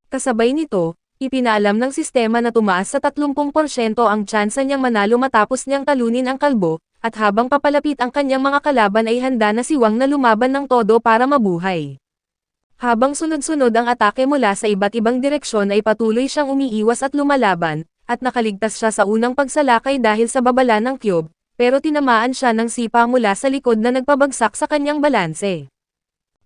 Kasabay nito, ipinaalam ng sistema na tumaas sa 30% ang tsansa niyang manalo matapos niyang talunin ang kalbo, at habang papalapit ang kanyang mga kalaban ay handa na si Wang na lumaban ng todo para mabuhay. Habang sunod-sunod ang atake mula sa iba't ibang direksyon ay patuloy siyang umiiwas at lumalaban, at nakaligtas siya sa unang pagsalakay dahil sa babala ng cube, pero tinamaan siya ng sipa mula sa likod na nagpabagsak sa kanyang balanse.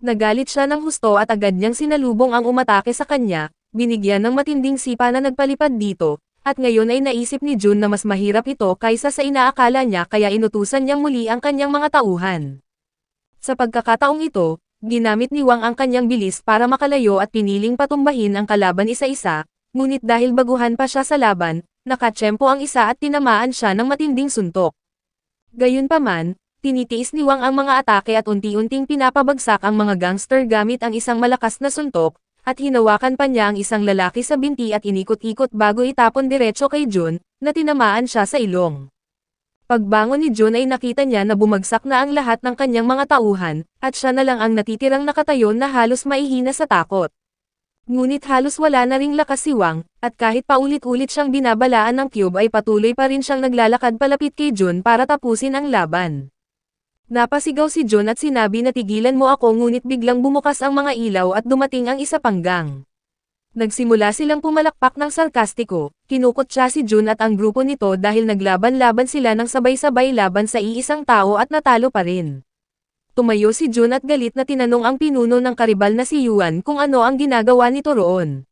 Nagalit siya ng husto at agad niyang sinalubong ang umatake sa kanya, binigyan ng matinding sipa na nagpalipad dito, at ngayon ay naisip ni Jun na mas mahirap ito kaysa sa inaakala niya kaya inutusan niyang muli ang kanyang mga tauhan. Sa pagkakataong ito, ginamit ni Wang ang kanyang bilis para makalayo at piniling patumbahin ang kalaban isa-isa, ngunit dahil baguhan pa siya sa laban, nakatsyempo ang isa at tinamaan siya ng matinding suntok. Gayunpaman, tinitiis ni Wang ang mga atake at unti-unting pinapabagsak ang mga gangster gamit ang isang malakas na suntok, at hinawakan pa niya ang isang lalaki sa binti at inikot-ikot bago itapon diretso kay Jun, na tinamaan siya sa ilong. Pagbangon ni Jun ay nakita niya na bumagsak na ang lahat ng kanyang mga tauhan, at siya na lang ang natitirang nakatayo na halos maihina sa takot. Ngunit halos wala na ring lakas si Wang, at kahit paulit-ulit siyang binabalaan ng cube ay patuloy pa rin siyang naglalakad palapit kay Jun para tapusin ang laban. Napasigaw si Jun at sinabi na tigilan mo ako ngunit biglang bumukas ang mga ilaw at dumating ang isa pang gang. Nagsimula silang pumalakpak ng sarkastiko, kinukot siya si Jun at ang grupo nito dahil naglaban-laban sila ng sabay-sabay laban sa iisang tao at natalo pa rin. Tumayo si Jun at galit na tinanong ang pinuno ng karibal na si Yuan kung ano ang ginagawa nito roon.